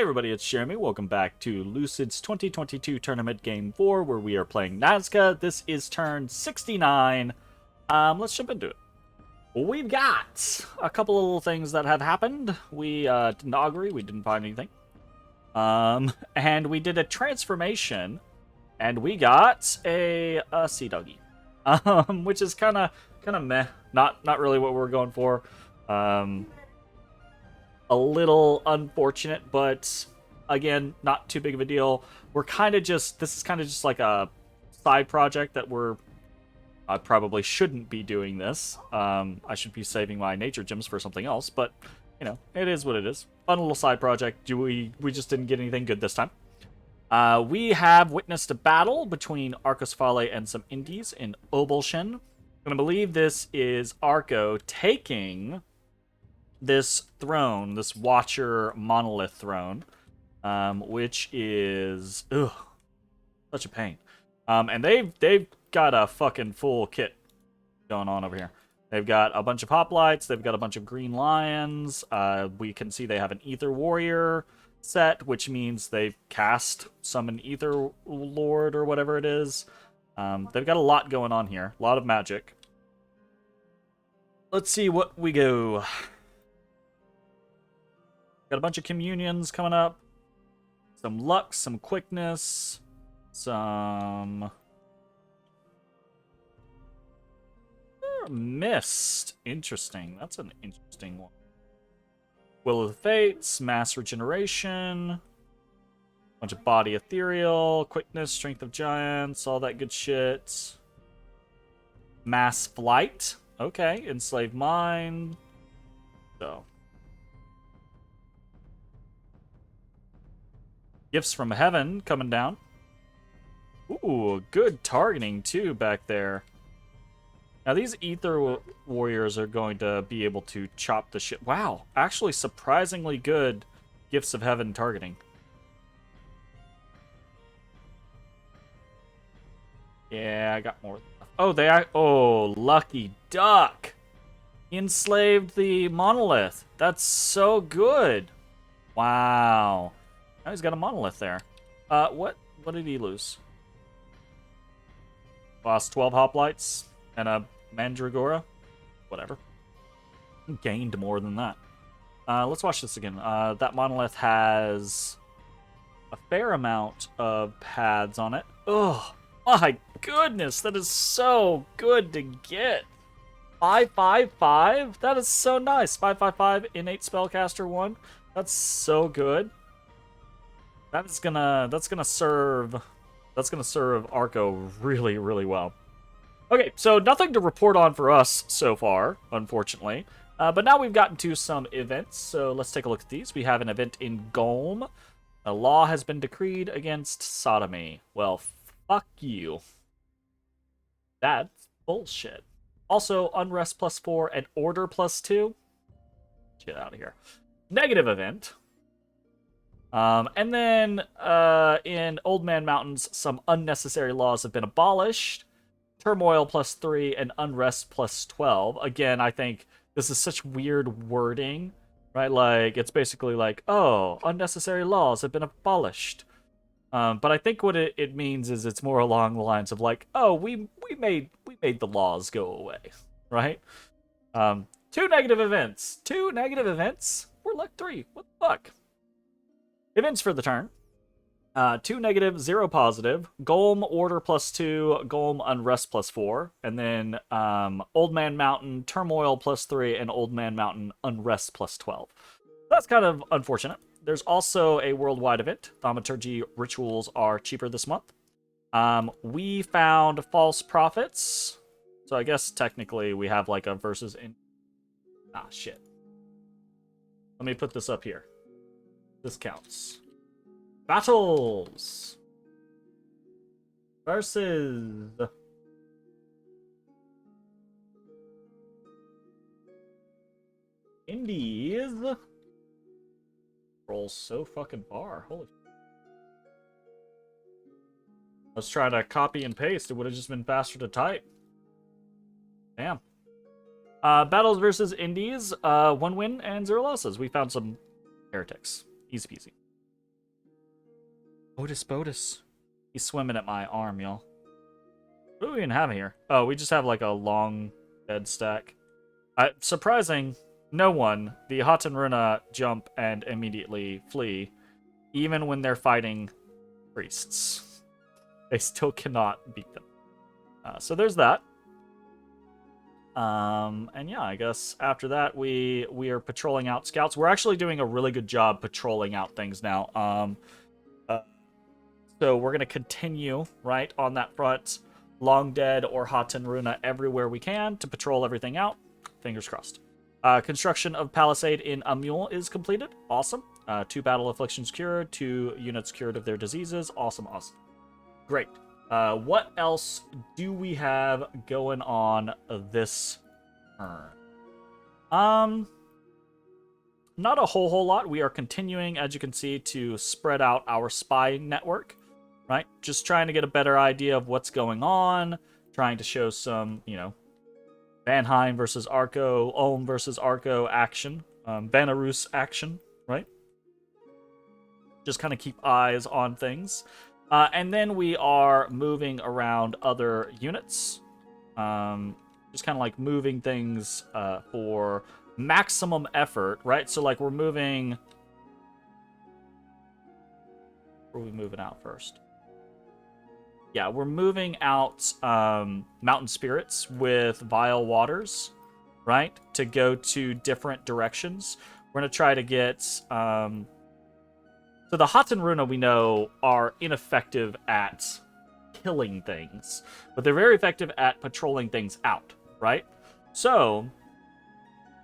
everybody, it's Jeremy. Welcome back to Lucid's 2022 Tournament Game 4, where we are playing Nazca. This is turn 69. Let's jump into it. We've got a couple of little things that have happened. We didn't augury, we didn't find anything. And we did a transformation, and we got a sea doggy. Which is kind of meh. Not really what we're going for. A little unfortunate, but again, not too big of a deal. This is kind of just like a side project that I probably shouldn't be doing this. I should be saving my nature gems for something else, but you know, it is what it is. Fun little side project. We just didn't get anything good this time. We have witnessed a battle between Arcos Fale and some Indies in Obulshen. I'm gonna believe this is Arco taking this throne, this Watcher monolith throne, which is such a pain. And they've got a fucking full kit going on over here. They've got a bunch of hoplites, they've got a bunch of green lions. We can see they have an Ether Warrior set, which means they've cast summon Ether Lord or whatever it is. They've got a lot going on here, a lot of magic. Let's see what we go. Got a bunch of communions coming up. Some luck, some quickness, some mist. Interesting. That's an interesting one. Will of the Fates, mass regeneration, bunch of body ethereal, quickness, strength of giants, all that good shit. Mass flight. Okay, enslaved mind. So Gifts from Heaven coming down. Ooh, good targeting too back there. Now these Ether Warriors are going to be able to chop the shit. Wow, actually surprisingly good Gifts of Heaven targeting. Yeah, I got more. Oh, lucky duck. Enslaved the monolith. That's so good. Wow. Now he's got a monolith there. What did he lose? Lost 12 hoplites and a mandragora. Whatever. Gained more than that. Let's watch this again. That monolith has a fair amount of paths on it. Oh my goodness, that is so good to get. 555? That is so nice. 555 innate spellcaster 1. That's so good. That's gonna serve Arco really, really well. Okay, so nothing to report on for us so far, unfortunately. But now we've gotten to some events, so let's take a look at these. We have an event in Golm. A law has been decreed against sodomy. Well, fuck you. That's bullshit. Also, unrest +4 and order +2. Get out of here. Negative event. And then in Old Man Mountains, some unnecessary laws have been abolished. Turmoil +3 and unrest +12. Again, I think this is such weird wording, right? Like, it's basically like, oh, unnecessary laws have been abolished. But I think what it means is it's more along the lines of like, oh, we made the laws go away, right? Two negative events. We're luck 3. What the fuck? Events for the turn. 2 negative, 0 positive. Golem order +2, Golem unrest +4. And then Old Man Mountain turmoil +3 and Old Man Mountain unrest +12. That's kind of unfortunate. There's also a worldwide event. Thaumaturgy rituals are cheaper this month. We found false prophets. So I guess technically we have like a versus in. Ah, shit. Let me put this up here. This counts. Battles versus Indies. Rolls so fucking far. Holy. I was trying to copy and paste. It would have just been faster to type. Damn. Battles versus Indies. 1 win and 0 losses. We found some heretics. Easy peasy. Otis Botus. He's swimming at my arm, y'all. What do we even have here? Oh, we just have like a long dead stack. Surprising, no one. The Hatenruna jump and immediately flee, even when they're fighting priests. They still cannot beat them. So there's that. And yeah, I guess after that we are patrolling out scouts. We're actually doing a really good job patrolling out things now. So we're gonna continue right on that front, Long Dead or Hatenruna everywhere we can to patrol everything out. Fingers crossed. Construction of Palisade in Amul is completed. Awesome. 2 battle afflictions cured, 2 units cured of their diseases. Awesome, awesome. Great. What else do we have going on this turn? Not a whole lot. We are continuing, as you can see, to spread out our spying network, right? Just trying to get a better idea of what's going on, trying to show some, Vanheim versus Arco, Ulm versus Arco action, Belarus action, right? Just kind of keep eyes on things. And then we are moving around other units. Just kind of like moving things for maximum effort, right? So like we're moving... Where are we moving out first? Yeah, we're moving out Mountain Spirits with Vile Waters, right? To go to different directions. We're going to try to get... So the Hatenruna, we know, are ineffective at killing things, but they're very effective at patrolling things out, right? So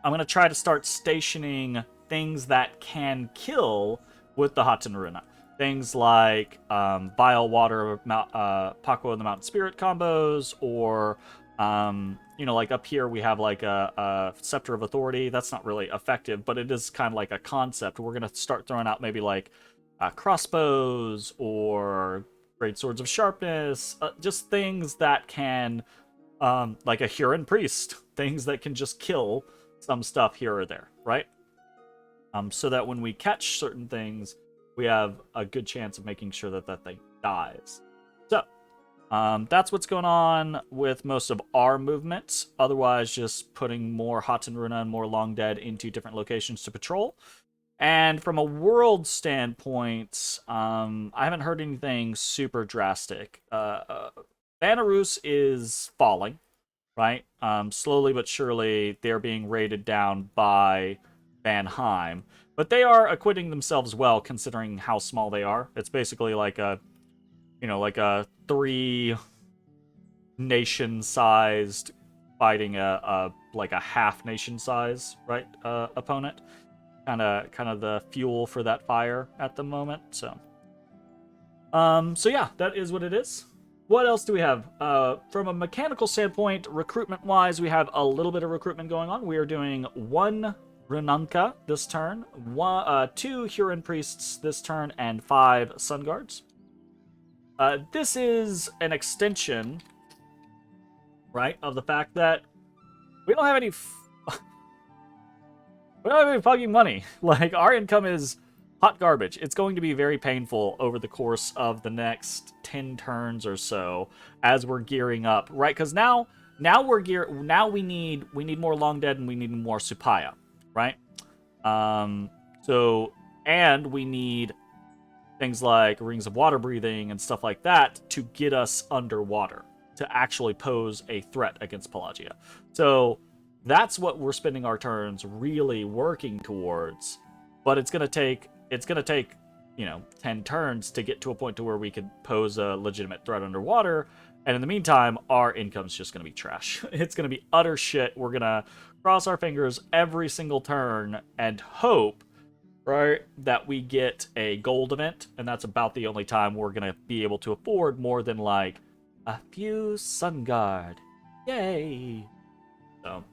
I'm going to try to start stationing things that can kill with the Hatenruna. Things like Vile Water, Paco and the Mountain Spirit combos, or, like up here we have like a Scepter of Authority. That's not really effective, but it is kind of like a concept. We're going to start throwing out maybe like crossbows or great swords of sharpness, just things that can, like a Huron priest, things that can just kill some stuff here or there, right? So that when we catch certain things, we have a good chance of making sure that that thing dies. So that's what's going on with most of our movements. Otherwise, just putting more Hatenruna and more Long Dead into different locations to patrol. And from a world standpoint, I haven't heard anything super drastic. Belarus is falling, right? Slowly but surely, they're being raided down by Vanheim. But they are acquitting themselves well, considering how small they are. It's basically like a, like a 3 nation-sized fighting a half nation-size, right, opponent. Kind of the fuel for that fire at the moment. So yeah, that is what it is. What else do we have? From a mechanical standpoint, recruitment-wise, we have a little bit of recruitment going on. We are doing 1 Renanka this turn, 2 Huron Priests this turn, and 5 Sun Guards. This is an extension, right, of the fact that we don't have any... We don't have any fucking money. Like, our income is hot garbage. It's going to be very painful over the course of the next 10 turns or so as we're gearing up, right? Because now we need more Long Dead and we need more Supaya, right? And we need things like Rings of Water Breathing and stuff like that to get us underwater, to actually pose a threat against Pelagia. So that's what we're spending our turns really working towards, but it's gonna take 10 turns to get to a point to where we could pose a legitimate threat underwater, and in the meantime, our income's just gonna be trash. It's gonna be utter shit. We're gonna cross our fingers every single turn and hope, right, that we get a gold event, and that's about the only time we're gonna be able to afford more than like a few Sun Guard. Yay! So.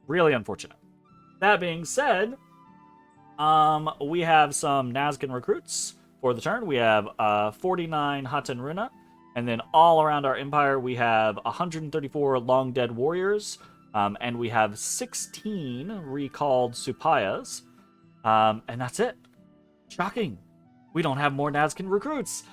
Really unfortunate. That being said, we have some Nazcan recruits for the turn. We have 49 Hatenruna, and then all around our empire we have 134 Long Dead warriors, and we have 16 recalled Supayas, and that's it. Shocking. we don't have more Nazcan recruits.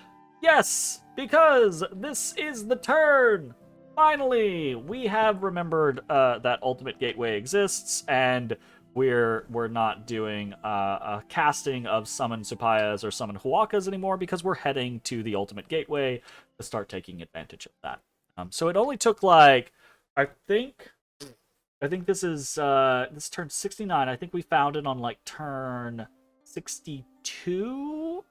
Yes, because this is the turn. Finally, we have remembered that Ultimate Gateway exists, and we're not doing a casting of summon Supayas or summon Huacas anymore because we're heading to the Ultimate Gateway to start taking advantage of that. So it only took like, I think this is this turn 69. I think we found it on like turn 62.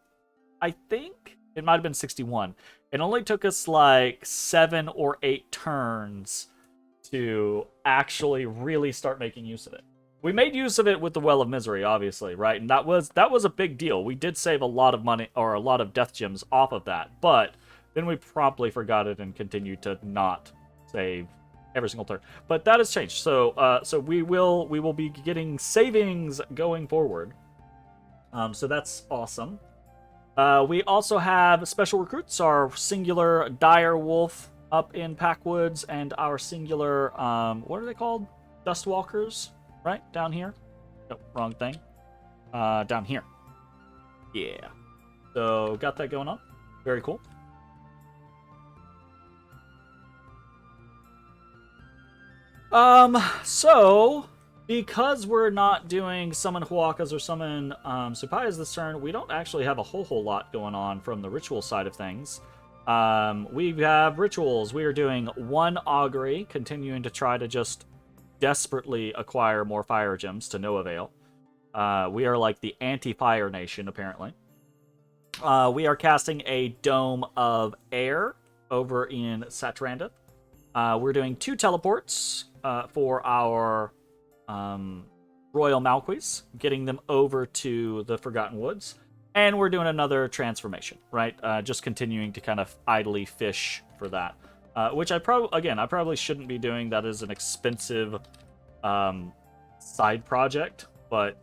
I think it might have been 61. It only took us like 7 or 8 turns to actually really start making use of it. We made use of it with the Well of Misery, obviously, right? And that was a big deal. We did save a lot of money or a lot of death gems off of that, but then we promptly forgot it and continued to not save every single turn. But that has changed. So we will be getting savings going forward. So that's awesome. We also have special recruits, our singular Dire Wolf up in Packwoods, and our singular, what are they called? Dustwalkers, right? Down here? Nope, wrong thing. Down here. Yeah. So, got that going on. Very cool. So, because we're not doing summon Huacas or summon Supayas this turn, we don't actually have a whole lot going on from the ritual side of things. We have rituals. We are doing 1 augury, continuing to try to just desperately acquire more fire gems to no avail. We are like the anti-fire nation, apparently. We are casting a Dome of Air over in Satranda. We're doing 2 teleports for our Royal Malquis, getting them over to the Forgotten Woods. And we're doing another transformation, right? Just continuing to kind of idly fish for that. Which I probably shouldn't be doing. That is an expensive side project, but...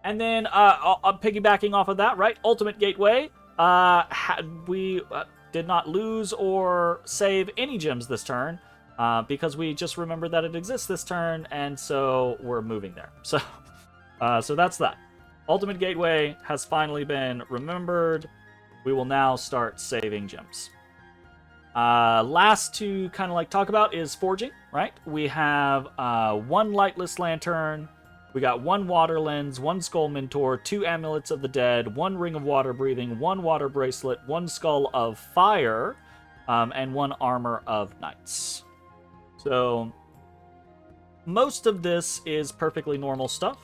And then, piggybacking off of that, right? Ultimate Gateway. We did not lose or save any gems this turn, because we just remembered that it exists this turn, and so we're moving there. So that's that. Ultimate Gateway has finally been remembered. We will now start saving gems. Last to kind of like talk about is forging, right? We have 1 Lightless Lantern, we got 1 Water Lens, 1 Skull Mentor, 2 Amulets of the Dead, 1 Ring of Water Breathing, 1 Water Bracelet, 1 Skull of Fire, and 1 Armor of Knights. So, most of this is perfectly normal stuff.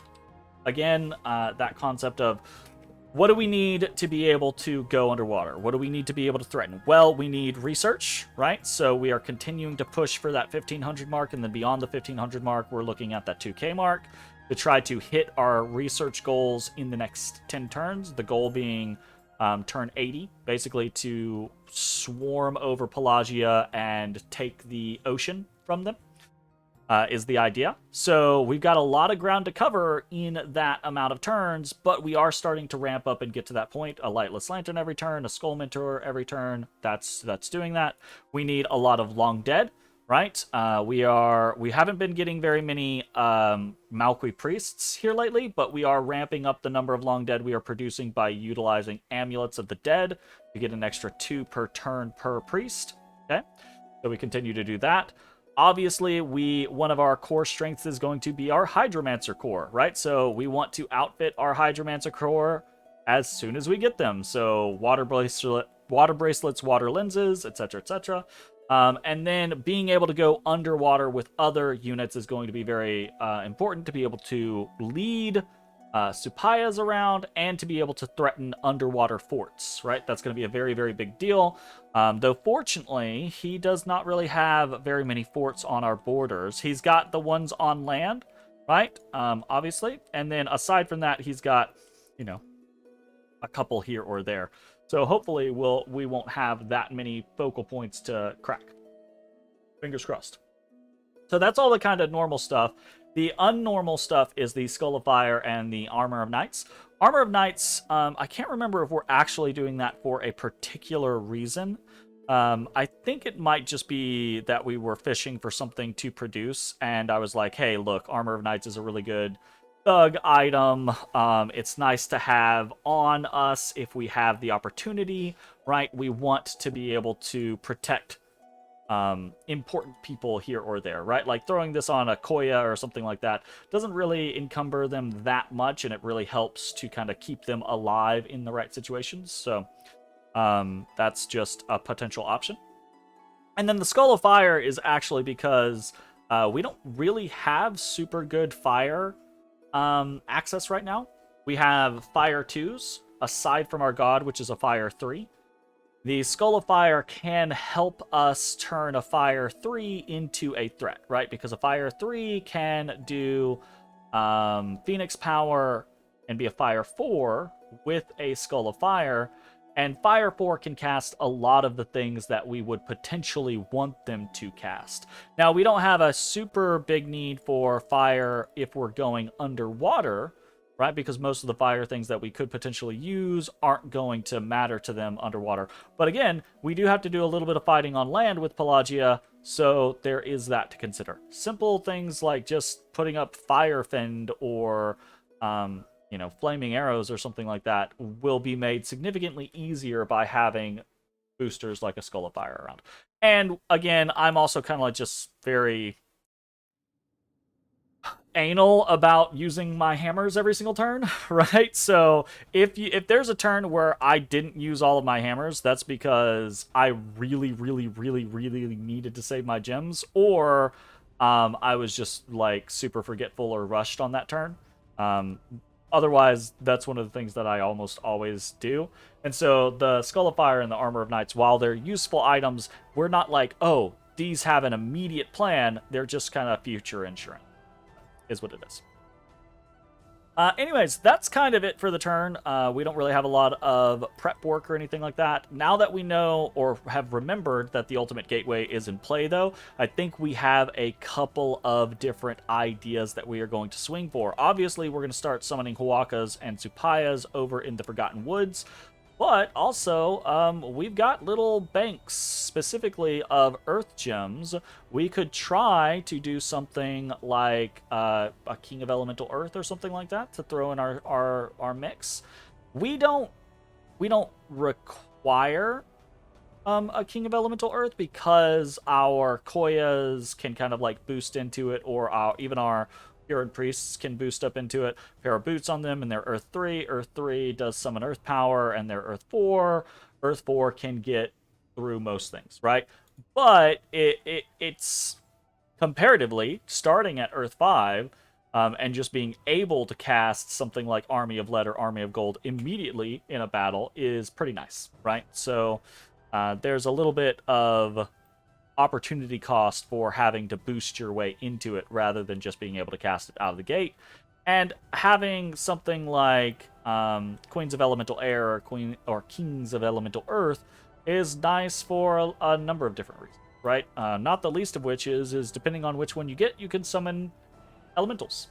Again, that concept of what do we need to be able to go underwater? What do we need to be able to threaten? Well, we need research, right? So we are continuing to push for that 1500 mark, and then beyond the 1500 mark, we're looking at that 2K mark to try to hit our research goals in the next 10 turns. The goal being turn 80, basically to swarm over Pelagia and take the ocean from them. Is the idea. So we've got a lot of ground to cover in that amount of turns, but we are starting to ramp up and get to that point. A Lightless Lantern every turn, a Skull Mentor every turn. That's doing that. We need a lot of Long Dead, right? We haven't been getting very many Malqui Priests here lately, but we are ramping up the number of Long Dead we are producing by utilizing Amulets of the Dead to get an extra 2 per turn per priest. Okay, so we continue to do that. Obviously, one of our core strengths is going to be our Hydromancer core, right? So we want to outfit our Hydromancer core as soon as we get them. So water bracelets, water lenses, etc., etc. And then being able to go underwater with other units is going to be very important to be able to lead Supayas around and to be able to threaten underwater forts, right? That's going to be a very, very big deal. Though fortunately, he does not really have very many forts on our borders. He's got the ones on land, right? Obviously. And then aside from that, he's got, a couple here or there. So hopefully we won't have that many focal points to crack. Fingers crossed. So that's all the kind of normal stuff. The unnormal stuff is the Skull of Fire and the Armor of Knights. Armor of Knights, I can't remember if we're actually doing that for a particular reason. I think it might just be that we were fishing for something to produce, and I was like, hey, look, Armor of Knights is a really good thug item. It's nice to have on us if we have the opportunity, right? We want to be able to protect important people here or there, right? Like throwing this on a Koya or something like that doesn't really encumber them that much, and it really helps to kind of keep them alive in the right situations. So that's just a potential option. And then the Skull of Fire is actually because we don't really have super good fire access right now. We have Fire 2s, aside from our God, which is a Fire 3. The Skull of Fire can help us turn a Fire 3 into a threat, right? Because a Fire 3 can do Phoenix Power and be a Fire 4 with a Skull of Fire, and Fire 4 can cast a lot of the things that we would potentially want them to cast. Now, we don't have a super big need for fire if we're going underwater, right? Because most of the fire things that we could potentially use aren't going to matter to them underwater. But again, we do have to do a little bit of fighting on land with Pelagia, so there is that to consider. Simple things like just putting up Fire Fend or flaming arrows or something like that will be made significantly easier by having boosters like a Skull of Fire around. And again, I'm also kind of like just very anal about using my hammers every single turn, right? So if there's a turn where I didn't use all of my hammers, that's because I really, really, really, really needed to save my gems, or I was just like super forgetful or rushed on that turn. Otherwise, that's one of the things that I almost always do. And so the Skull of Fire and the Armor of Knights, while they're useful items, we're not like, oh, these have an immediate plan. They're just kind of future insurance, is what it is. Anyways, that's kind of it for the turn. We don't really have a lot of prep work or anything like that. Now that we know or have remembered that the Ultimate Gateway is in play, though, I think we have a couple of different ideas that we are going to swing for. Obviously, we're going to start summoning Huakas and Supayas over in the Forgotten Woods. But also, we've got little banks, specifically of Earth Gems. We could try to do something like a King of Elemental Earth or something like that to throw in our mix. We don't require a King of Elemental Earth because our Koyas can kind of like boost into it, or even our Huron Priests can boost up into it. Pair of boots on them, and they're Earth 3. Earth 3 does summon Earth Power, and they're Earth 4. Earth 4 can get through most things, right? But it's comparatively, starting at Earth 5, and just being able to cast something like Army of Lead or Army of Gold immediately in a battle is pretty nice, right? So there's a little bit of opportunity cost for having to boost your way into it rather than just being able to cast it out of the gate. And having something like Queens of Elemental Air or Kings of Elemental Earth is nice for a number of different reasons, right? Not the least of which is depending on which one you get, you can summon elementals.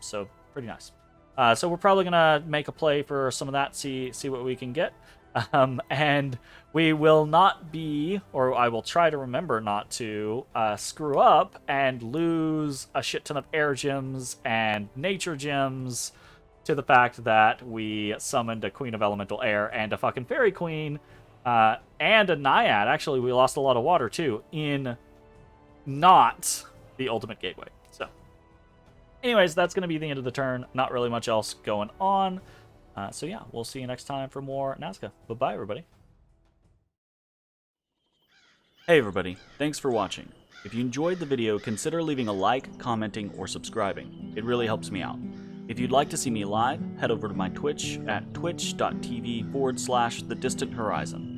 So pretty nice. So we're probably gonna make a play for some of that, see what we can get. And we will not be, or I will try to remember not to, screw up and lose a shit ton of air gems and nature gems to the fact that we summoned a Queen of Elemental Air and a fucking Fairy Queen, and a Naiad. Actually, we lost a lot of water, too, in not the Ultimate Gateway. So, anyways, that's going to be the end of the turn. Not really much else going on. So yeah, we'll see you next time for more Nazca. Bye-bye, everybody. Hey, everybody. Thanks for watching. If you enjoyed the video, consider leaving a like, commenting, or subscribing. It really helps me out. If you'd like to see me live, head over to my Twitch at twitch.tv/thedistanthorizon.